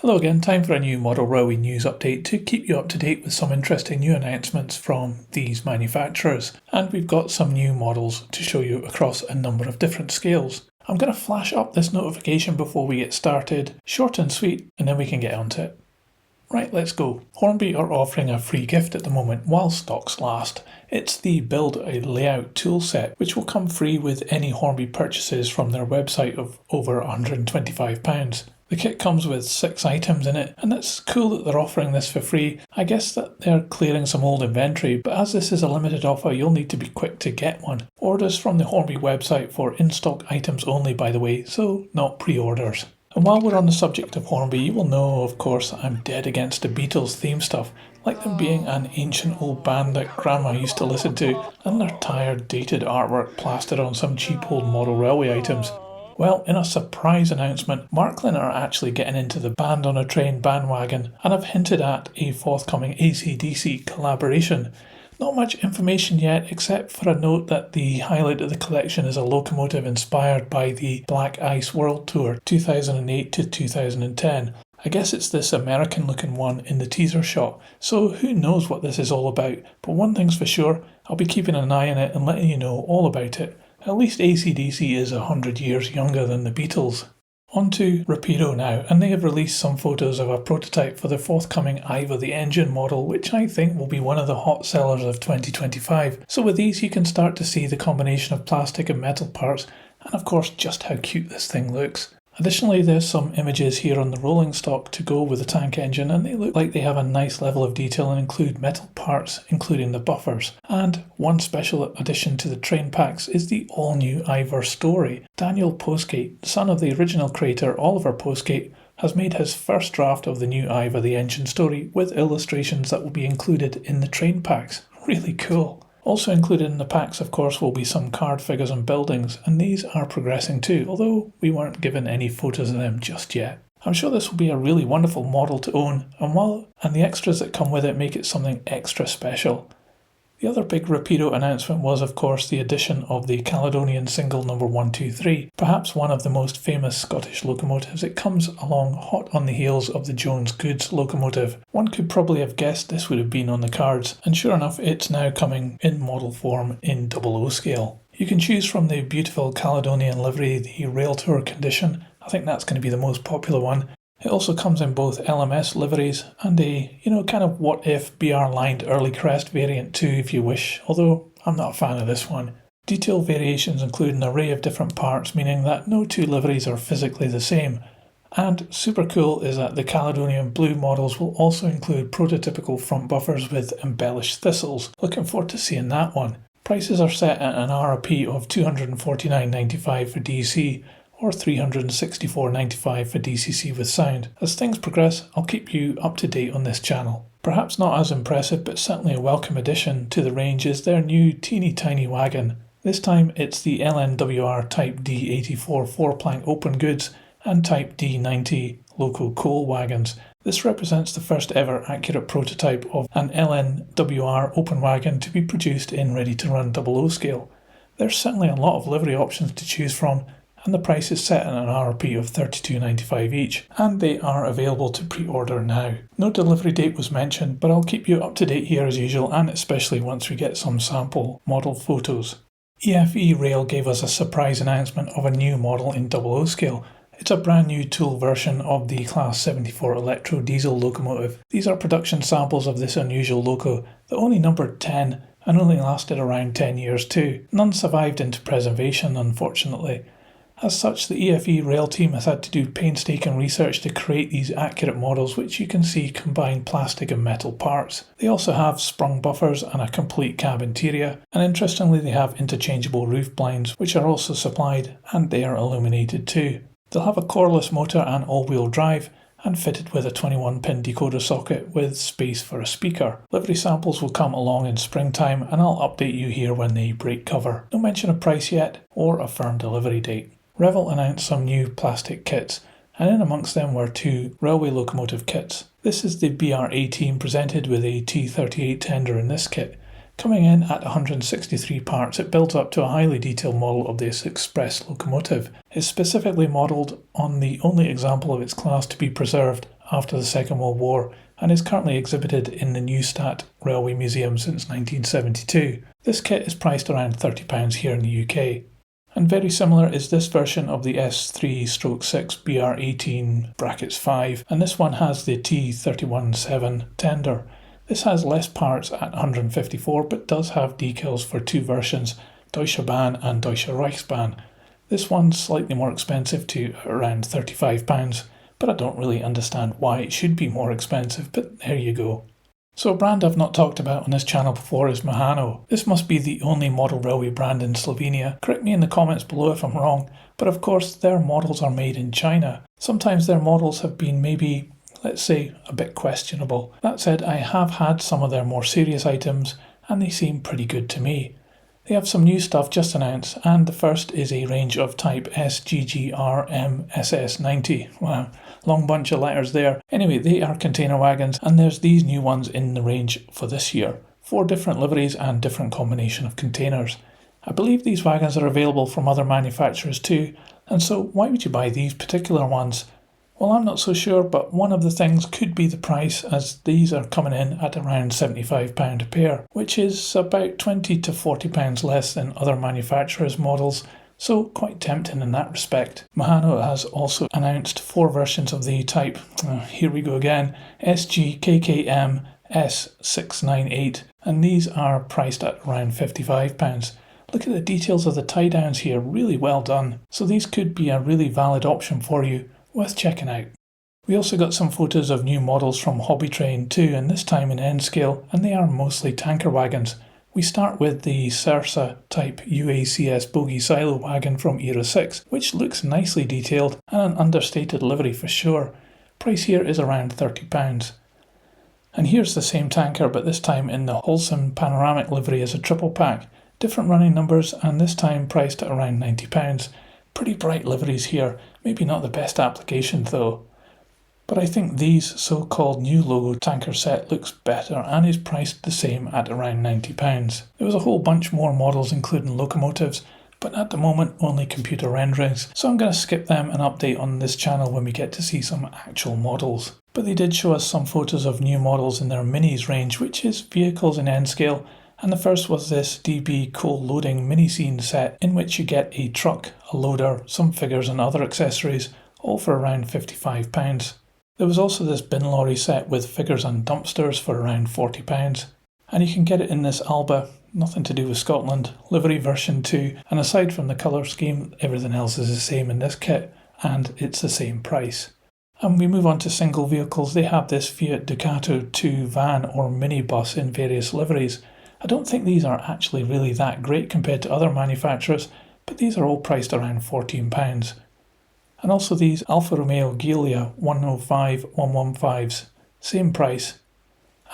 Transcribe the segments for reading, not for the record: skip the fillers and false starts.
Hello again, time for a new model railway news update to keep you up to date with some interesting new announcements from these manufacturers. And we've got some new models to show you across a number of different scales. I'm going to flash up this notification before we get started, short and sweet, and then we can get onto it. Right, let's go. Hornby are offering a free gift at the moment while stocks last. It's the Build a Layout toolset, which will come free with any Hornby purchases from their website of over £125. The kit comes with 6 items in it, and it's cool that they're offering this for free. I guess that they're clearing some old inventory, but as this is a limited offer, you'll need to be quick to get one. Orders from the Hornby website for in-stock items only, by the way, so not pre-orders. And while we're on the subject of Hornby, you will know, of course, I'm dead against the Beatles theme stuff, like them being an ancient old band that Grandma used to listen to, and their tired, dated artwork plastered on some cheap old model railway items. Well, in a surprise announcement, Marklin are actually getting into the Band on a Train bandwagon and have hinted at a forthcoming AC/DC collaboration. Not much information yet, except for a note that the highlight of the collection is a locomotive inspired by the Black Ice World Tour 2008 to 2010. I guess it's this American looking one in the teaser shot, so who knows what this is all about, but one thing's for sure, I'll be keeping an eye on it and letting you know all about it. At least AC/DC is 100 years younger than the Beatles. On to Rapido now, and they have released some photos of a prototype for the forthcoming Ivor the Engine model, which I think will be one of the hot sellers of 2025. So with these you can start to see the combination of plastic and metal parts, and of course just how cute this thing looks. Additionally, there's some images here on the rolling stock to go with the tank engine, and they look like they have a nice level of detail and include metal parts, including the buffers. And one special addition to the train packs is the all-new Ivor story. Daniel Postgate, son of the original creator Oliver Postgate, has made his first draft of the new Ivor the Engine story with illustrations that will be included in the train packs. Really cool. Also included in the packs, of course, will be some card figures and buildings, and these are progressing too, although we weren't given any photos of them just yet. I'm sure this will be a really wonderful model to own, and the extras that come with it make it something extra special. The other big Rapido announcement was, of course, the addition of the Caledonian single number 123, perhaps one of the most famous Scottish locomotives. It comes along hot on the heels of the Jones Goods locomotive. One could probably have guessed this would have been on the cards, and sure enough, it's now coming in model form in Dapol O Scale. You can choose from the beautiful Caledonian livery, the Rail Tour condition. I think that's going to be the most popular one. It also comes in both LMS liveries and a, kind of what if BR lined early crest variant too if you wish, although I'm not a fan of this one. Detail variations include an array of different parts, meaning that no two liveries are physically the same. And super cool is that the Caledonian Blue models will also include prototypical front buffers with embellished thistles. Looking forward to seeing that one. Prices are set at an RRP of $249.95 for DC, or $364.95 for DCC with sound. As things progress, I'll keep you up to date on this channel. Perhaps not as impressive, but certainly a welcome addition to the range is their new teeny tiny wagon. This time it's the LNWR Type D84 4-plank open goods and Type D90 loco coal wagons. This represents the first ever accurate prototype of an LNWR open wagon to be produced in ready-to-run Dapol O scale. There's certainly a lot of livery options to choose from, and the price is set at an RRP of $32.95 each, and they are available to pre-order now. No delivery date was mentioned, but I'll keep you up to date here as usual, and especially once we get some sample model photos. EFE Rail gave us a surprise announcement of a new model in Dapol O scale. It's a brand new tool version of the Class 74 electro diesel locomotive. These are production samples of this unusual loco that only numbered 10 and only lasted around 10 years too. None survived into preservation, unfortunately. As such, the EFE Rail team has had to do painstaking research to create these accurate models, which you can see combine plastic and metal parts. They also have sprung buffers and a complete cab interior, and interestingly they have interchangeable roof blinds, which are also supplied, and they are illuminated too. They'll have a coreless motor and all-wheel drive, and fitted with a 21-pin decoder socket with space for a speaker. Livery samples will come along in springtime, and I'll update you here when they break cover. No mention of price yet, or a firm delivery date. Revell announced some new plastic kits, and in amongst them were 2 railway locomotive kits. This is the BR18 presented with a T38 tender in this kit. Coming in at 163 parts, it builds up to a highly detailed model of this express locomotive. It's specifically modelled on the only example of its class to be preserved, after the Second World War and is currently exhibited in the Neustadt Railway Museum since 1972. This kit is priced around £30 here in the UK. And very similar is this version of the S3/6 BR18-5, and this one has the T317 tender. This has less parts at 154 but does have decals for two versions, Deutsche Bahn and Deutsche Reichsbahn. This one's slightly more expensive to around £35, but I don't really understand why it should be more expensive, but there you go. So a brand I've not talked about on this channel before is Mehano. This must be the only model railway brand in Slovenia. Correct me in the comments below if I'm wrong, but of course their models are made in China. Sometimes their models have been maybe, let's say, a bit questionable. That said, I have had some of their more serious items and they seem pretty good to me. They have some new stuff just announced, and the first is a range of type SGGRMSS90. Wow, long bunch of letters there. Anyway, they are container wagons, and there's these new ones in the range for this year. 4 different liveries and different combination of containers. I believe these wagons are available from other manufacturers too, and so why would you buy these particular ones? Well, I'm not so sure, but one of the things could be the price, as these are coming in at around £75 a pair, which is about £20 to £40 less than other manufacturers' models, so quite tempting in that respect. Mehano has also announced 4 versions of the type, here we go again, SGKKM S698, and these are priced at around £55. Look at the details of the tie downs here, really well done. So these could be a really valid option for you, worth checking out. We also got some photos of new models from Hobbytrain too, and this time in N scale, and they are mostly tanker wagons. We start with the Cersa type UACS bogie silo wagon from Era 6, which looks nicely detailed and an understated livery for sure. Price here is around £30. And here's the same tanker, but this time in the Holcim panoramic livery as a triple pack. Different running numbers, and this time priced at around £90. Pretty bright liveries here, maybe not the best application though. But I think these so-called new logo tanker set looks better and is priced the same at around £90. There was a whole bunch more models including locomotives, but at the moment only computer renderings, so I'm going to skip them and update on this channel when we get to see some actual models. But they did show us some photos of new models in their minis range, which is vehicles in N scale. And the first was this DB coal loading mini scene set, in which you get a truck, a loader, some figures and other accessories, all for around £55. There was also this bin lorry set with figures and dumpsters for around £40. And you can get it in this Alba, nothing to do with Scotland, livery version 2, and aside from the colour scheme, everything else is the same in this kit, and it's the same price. And we move on to single vehicles. They have this Fiat Ducato 2 van or minibus in various liveries. I don't think these are actually really that great compared to other manufacturers, but these are all priced around £14. And also these Alfa Romeo Giulia 105 115s, same price,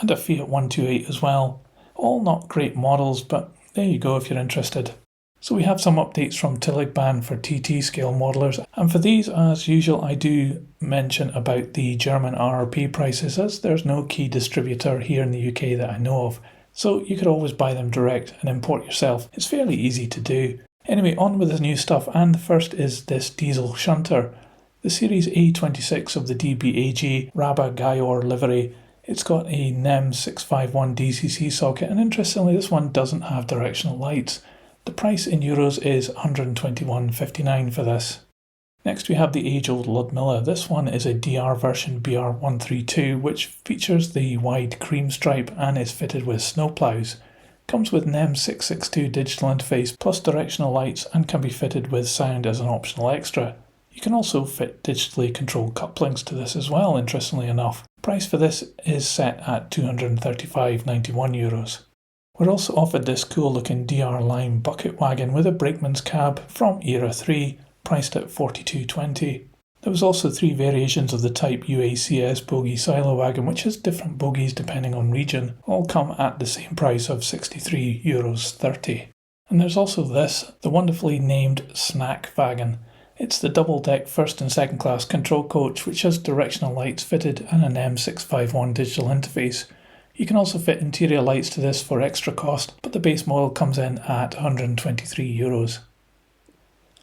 and a Fiat 128 as well. All not great models, but there you go if you're interested. So we have some updates from Tillig Bahn for TT Scale modelers, and for these, as usual, I do mention about the German RRP prices, as there's no key distributor here in the UK that I know of. So you could always buy them direct and import yourself. It's fairly easy to do. Anyway, on with the new stuff, and the first is this diesel shunter. The Series A26 of the DBAG Rabba Gayor livery. It's got a NEM 651 DCC socket, and interestingly this one doesn't have directional lights. The price in euros is €121.59 for this. Next we have the age-old Ludmilla. This one is a DR version BR132, which features the wide cream stripe and is fitted with snowplows. Comes with NEM 662 digital interface plus directional lights and can be fitted with sound as an optional extra. You can also fit digitally controlled couplings to this as well, interestingly enough. Price for this is set at €235.91. We're also offered this cool looking DR Lime bucket wagon with a brakeman's cab from Era 3, priced at €42.20. There was also 3 variations of the type UACS bogie silo wagon, which has different bogies depending on region, all come at the same price of €63.30. And there's also this, the wonderfully named Snack wagon. It's the double-deck first and second class control coach, which has directional lights fitted and an M651 digital interface. You can also fit interior lights to this for extra cost, but the base model comes in at €123.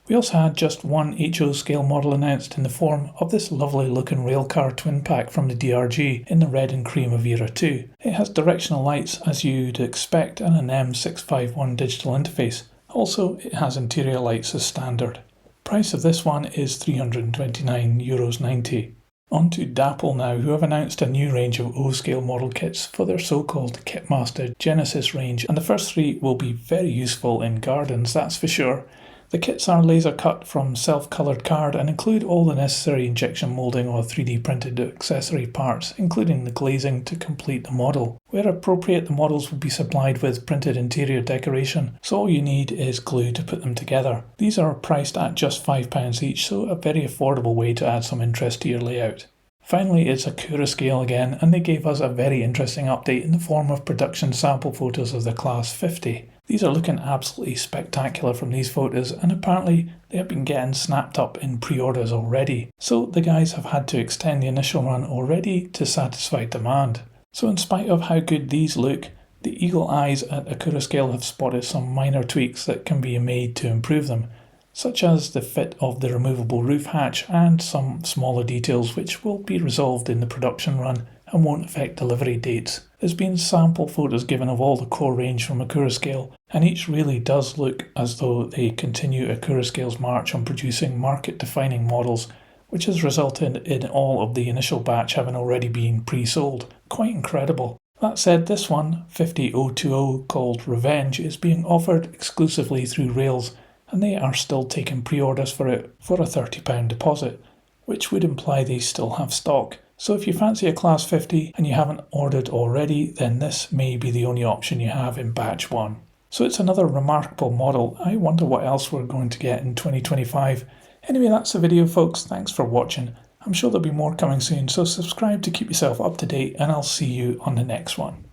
We also had just one HO scale model announced in the form of this lovely looking railcar twin pack from the DRG in the red and cream of Era 2. It has directional lights as you'd expect and an M651 digital interface. Also, it has interior lights as standard. Price of this one is €329.90. On to Dapol now, who have announced a new range of O-scale model kits for their so-called Kitmaster Genesis range, and the first three will be very useful in gardens, that's for sure. The kits are laser cut from self-coloured card and include all the necessary injection moulding or 3D printed accessory parts, including the glazing to complete the model. Where appropriate, the models will be supplied with printed interior decoration, so all you need is glue to put them together. These are priced at just £5 each, so a very affordable way to add some interest to your layout. Finally, it's Accurascale again, and they gave us a very interesting update in the form of production sample photos of the Class 50. These are looking absolutely spectacular from these photos, and apparently they have been getting snapped up in pre-orders already. So the guys have had to extend the initial run already to satisfy demand. So in spite of how good these look, the eagle eyes at Accurascale have spotted some minor tweaks that can be made to improve them, such as the fit of the removable roof hatch and some smaller details which will be resolved in the production run and won't affect delivery dates. There's been sample photos given of all the core range from Accurascale, and each really does look as though they continue Accurascale's march on producing market-defining models, which has resulted in all of the initial batch having already been pre-sold. Quite incredible. That said, this one, 50020, called Revenge, is being offered exclusively through Rails, and they are still taking pre-orders for it for a £30 deposit, which would imply they still have stock. So if you fancy a Class 50 and you haven't ordered already, then this may be the only option you have in batch 1. So it's another remarkable model. I wonder what else we're going to get in 2025. Anyway, that's the video, folks. Thanks for watching. I'm sure there'll be more coming soon, so subscribe to keep yourself up to date, and I'll see you on the next one.